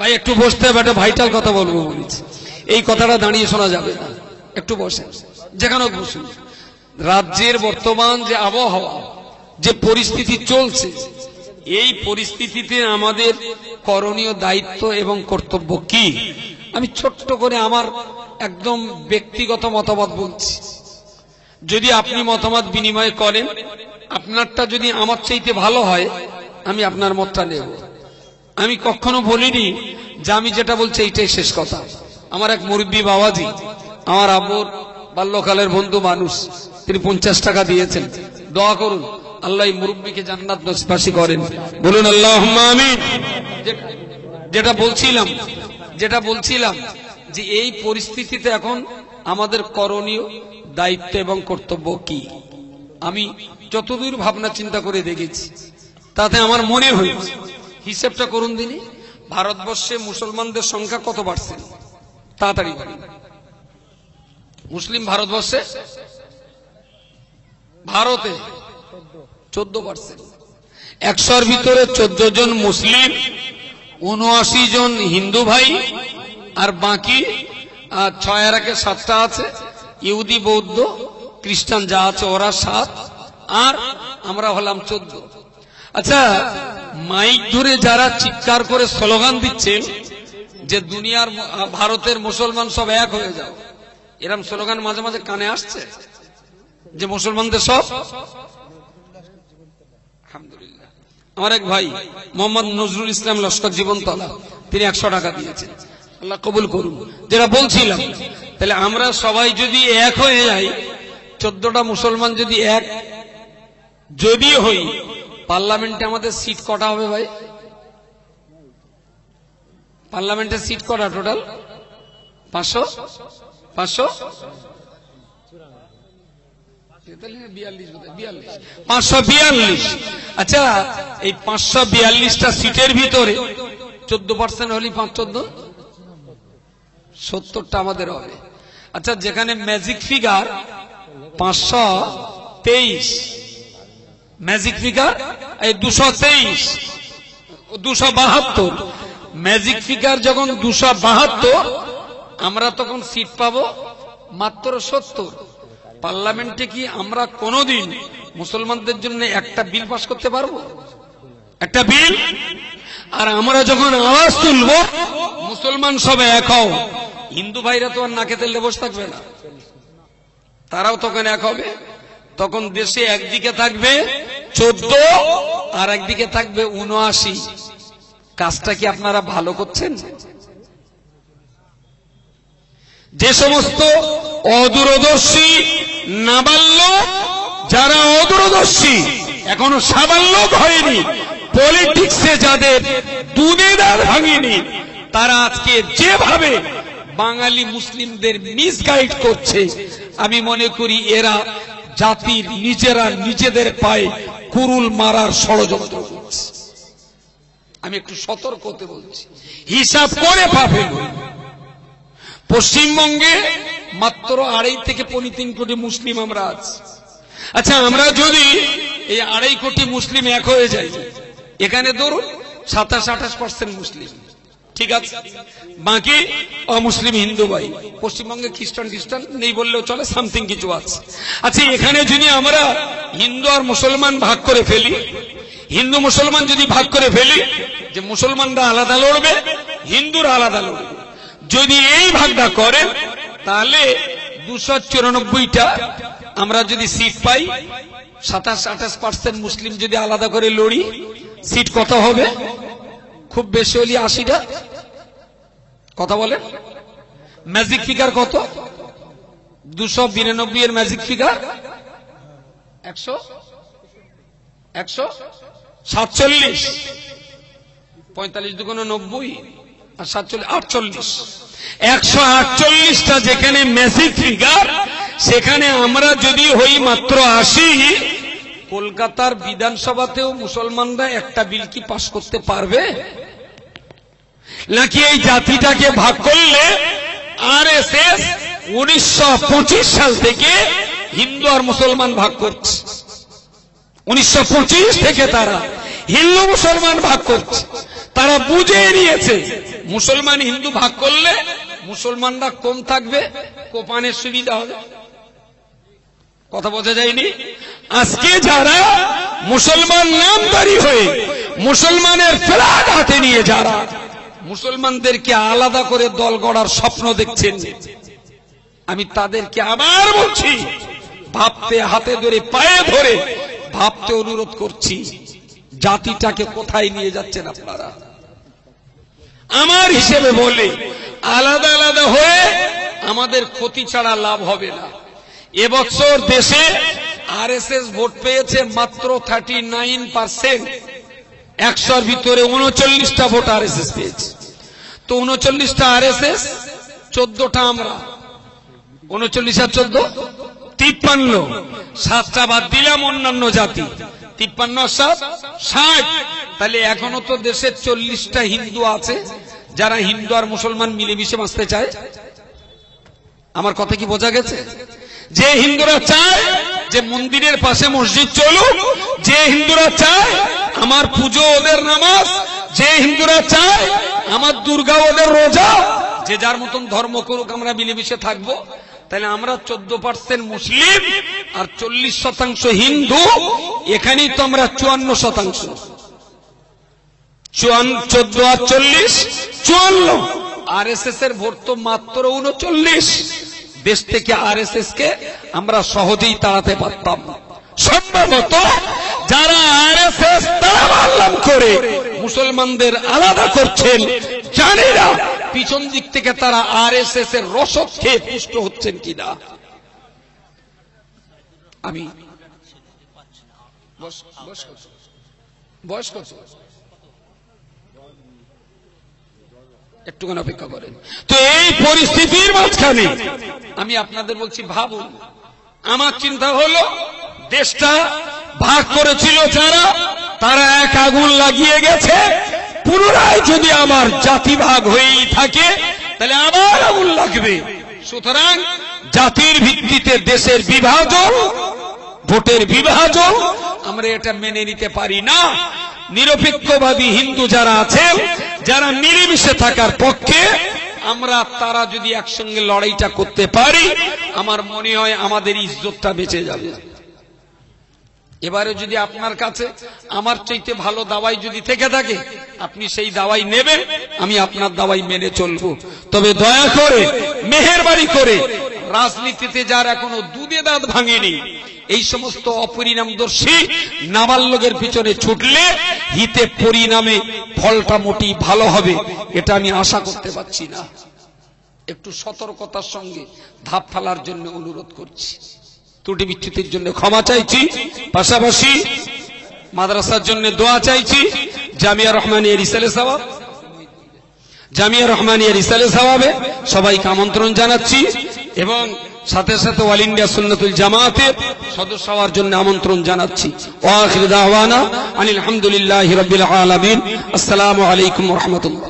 ভাই একটু বসতে হবে, একটা ভাইটাল কথা বলবো বলেছি, এই কথাটা দাঁড়িয়ে শোনা যাবে না, একটু বসেন, যেখানে বসুন। রাজ্যের বর্তমান যে আবহাওয়া, যে পরিস্থিতি চলছে, এই পরিস্থিতিতে আমাদের করণীয় দায়িত্ব এবং কর্তব্য কি, আমি ছোট্ট করে আমার একদম ব্যক্তিগত মতামত বলছি। যদি আপনি মতামত বিনিময় করেন, আপনারটা যদি আমার চাইতে ভালো হয়, আমি আপনার মতটা নেব। আমি কখনো বলিনি যে আমি যেটা বলছি এইটাই শেষ কথা। আমার এক মুরব্বী বাবাজি, আমার আব্বুর বাল্যকালের বন্ধু মানুষ, তিনি 50 টাকা দিয়েছেন। দোয়া করুন আল্লাহ এই মুরব্বীকে জান্নাত নসিব করেন, বলুন আল্লাহুম্মা আমিন। যেটা বলছিলাম যে এই পরিস্থিতিতে এখন আমাদের করণীয় দায়িত্ব এবং কর্তব্য কি, আমি যতদূর ভাবনা চিন্তা করে দেখেছি, তাতে আমার মনে হয়েছে, হিসেবটা করুন দিনই, ভারতবর্ষে মুসলমানদের সংখ্যা কত বাড়ছে? তাড়াতাড়ি বলেন। মুসলিম ভারতবর্ষে, ভারতে 14%। 100-র ভিতরে 14 জন মুসলিম, 79 জন হিন্দু ভাই, আর বাকি 6 আর 7টা আছে, ইহুদি বৌদ্ধ খ্রিস্টান যা আছে ওরা 7, আর আমরা হলাম 14। আচ্ছা, মাইক ধরে যারা চিৎকার করে স্লোগান দিচ্ছেন যে দুনিয়ার ভারতের মুসলমান সব এক হয়ে যাও, এরকম স্লোগান মাঝে মাঝে কানে আসছে যে মুসলমানদের সব। আলহামদুলিল্লাহ, আমার এক ভাই মোহাম্মদ নজরুল ইসলাম লস্কর জীবনতলা, তিনি 100 টাকা দিয়েছেন, আল্লাহ কবুল করুন। যেটা বলছিলাম, তাহলে আমরা সবাই যদি এক হয়ে যাই, 14টা মুসলমান যদি এক যদি হই, পার্লামেন্টে আমাদের সিট কটা হবে ভাই? পার্লামেন্টে সিট কটা টোটাল? 542। আচ্ছা, এই 542টা সিটের ভিতরে 14% হলে 5-14 70টা আমাদের হবে। আচ্ছা, যেখানে ম্যাজিক ফিগার 523, ম্যাজিক ফিগার এই 223, 272, ম্যাজিক ফিগার যখন 272, আমরা তখন সিট পাবো মাত্র 70। পার্লামেন্টে কি আমরা কোনোদিন মুসলমানদের জন্য একটা বিল পাস করতে পারবো? একটা বিল? আর আমরা যখন আওয়াজ তুলবো মুসলমান সব এক হও, হিন্দু ভাইরা তো আর নাকে তেলে বসে থাকবে না, তারাও তখন এক হবে। তখন দেশে একদিকে থাকবে 14 আর একদিকে থাকবে 79। কাজটা কি আপনারা ভালো করছেন? যে সমস্ত অদূরদর্শী নাবালক, যারা অদূরদর্শী এখনো সাবালক হয়নি, পলিটিক্সে যাদের দুধে দাঁত ভাঙেনি, তারা আজকে যেভাবে বাঙালি মুসলিমদের মিসগাইড করছে, আমি মনে করি এরা জাতির নিজেরা নিজেদের পায়ে কুরুল মারার ষড়যন্ত্র করছে। আমি একটু সতর্ক হতে বলছি, হিসাব করে পাবেন। পশ্চিমবঙ্গে মাত্র 2.5 থেকে 3 কোটি মুসলিম আমরা আছি। আচ্ছা, আমরা যদি এই 2.5 কোটি মুসলিম এক হয়ে যাই, এখানে ধরুন 27-28% মুসলিম, ঠিক আছে, বাকি অমুসলিম হিন্দু ভাই। পশ্চিমবঙ্গে খ্রিস্টান নেই বললেও চলে, সামথিং কিছু আছে। আচ্ছা, এখানে যদি আমরা হিন্দু আর মুসলমান ভাগ করে ফেলি, হিন্দু মুসলমান যদি ভাগ করে ফেলি, যে মুসলমানরা আলাদা লড়বে, হিন্দুরা আলাদা লড়বে, যদি এই ভাগটা করেন, তাহলে 294টা আমরা যদি সিট পাই, 27-28% মুসলিম যদি আলাদা করে লড়ি, সিট কত হবে? খুব বেশি হলে 80টা। কথা বলেন, ম্যাজিক ফিগার কত? 292 এর ম্যাজিক ফিগার 147। 45 দুগুণে 90 আর 47 48। 148টা যেখানে ম্যাজিক ফিগার, সেখানে আমরা যদি হই মাত্র 80, কলকাতার বিধানসভাতেও মুসলমানরা একটা বিল কি পাস করতে পারবে? নাকি এই জাতিটাকে ভাগ করলে আরএসএস 1925 সাল থেকে হিন্দু আর মুসলমান ভাগ করছে, 1925 থেকে তারা হিন্দু মুসলমান ভাগ করছে। তারা বুঝে নিয়েছে মুসলমান হিন্দু ভাগ করলে মুসলমানরা কম থাকবে, কোপানের সুবিধা হবে। কথা বোঝা যায়নি? আজকে যারা মুসলমান নামধারী হয়ে মুসলমানের ফ্ল্যাগ হাতে নিয়ে যারা মুসলমানদেরকে আলাদা করে দল গড়ার স্বপ্ন দেখছেন, আমি তাদেরকে আবার বলছি, ভাবতে, হাতে ধরে পায়ে ধরে ভাবতে অনুরোধ করছি, জাতিটাকে কোথায় নিয়ে যাচ্ছেন আপনারা? আমার হিসেবে বলে আলাদা আলাদা হয়ে আমাদের ক্ষতি ছাড়া লাভ হবে না। এবছর দেশে আরএসএস ভোট পেয়েছে মাত্র 39%। 100-র ভিতরে 39টা ভোট আরএসএস পেয়েছে। তো 39টা আরএসএস, 14টা আমরা, 39 আর 14 53, 7টা বাদ দিলাম অন্যান্য জাতি, 53 আর 7 60। তাহলে এখনো তো দেশে 40টা হিন্দু আছে যারা হিন্দু আর মুসলমান মিলেমিশে বাঁচতে চায়। আমার কথা কি বোঝা গেছে? যে হিন্দুরা চায় যে মন্দিরের পাশে মসজিদ চলুক, যে হিন্দুরা চায় আমার পুজো ওদের নামাজ, যে হিন্দুরা চায় আমার দুর্গা ওদের রোজা, যে যার মতন ধর্ম করুক, আমরা মিলেমিশে থাকবো। তাহলে আমরা 14% মুসলিম আর 40% হিন্দু, এখানেই তো আমরা 54%। 14 আর 40 54। আরএসএস এর ভোট তো মাত্র 39। দেশ থেকে আরএসএস কে আমরা সহজেই তাড়াতে পারতাম। সম্ভবত যারা আরএসএস তাড়াবাল্লাম করে মুসলমানদের আলাদা করছেন, জানি না পিছন দিক থেকে তারা আরএসএস এর রসদ খেয়ে পুষ্ট হচ্ছেন কিনা। আমি বয়স কত? একটুখানি অপেক্ষা করেন। তো এই পরিস্থিতির মাঝখানে আমি আপনাদের বলছি, ভাবুন। আমার চিন্তা হলো, দেশটা ভাগ করেছিল যারা, তারা এক আগুন লাগিয়ে গেছে। পুনরায় যদি আমার জাতি ভাগ হয়েই থাকে তাহলে আবার আগুন লাগবে। সুতরাং জাতির ভিত্তিতে দেশের বিভাজন, ভোটের বিভাজন, আমরা এটা মেনে নিতে পারি না। নিরপেক্ষবাদী হিন্দু যারা আছেন, যারা মিলেমিশে থাকার পক্ষে, আমরা তারা যদি একসঙ্গে লড়াইটা করতে পারি, আমার মনে হয় আমাদের ইজ্জতটা বেঁচে যাবে। এবারে যদি আপনার কাছে আমার চাইতে ভালো দাওয়াই যদি থেকে থাকে, আপনি সেই দাওয়াই নেবেন, আমি আপনার দাওয়াই মেনে চলবো। তবে দয়া করে, মেহেরবানি করে, রাজনীতিতে যার এখনো দুধে দাঁত ভাঙেনি, এই সমস্ত অপরিণামদর্শী নাবালকের পিছনে ছুটলে হিতে পরিণামে ফলটা মোটি ভালো হবে, এটা আমি আশা করতে পারছি না। একটু সতর্কতার সঙ্গে ধাপ ফেলার জন্য অনুরোধ করছি। ত্রুটি বিচ্যুতির জন্য ক্ষমা চাইছি, পাশাপাশি মাদ্রাসার জন্য দোয়া চাইছি। জামিয়া রহমানিয়া রিসালে সওয়াব, জামিয়া রহমানিয়া রিসালে সওয়াবে সবাইকে আমন্ত্রণ জানাচ্ছি এবং সাথে সাথে অল ইন্ডিয়া সুন্নাতুল জামাতের সদস্য হওয়ার জন্য আমন্ত্রণ জানাচ্ছি। ওয়া আখিরু দাওয়ানা আনিল হামদুলিল্লাহি রাব্বিল আলামিন। আসসালামু আলাইকুম ওয়া রাহমাতুল্লাহ।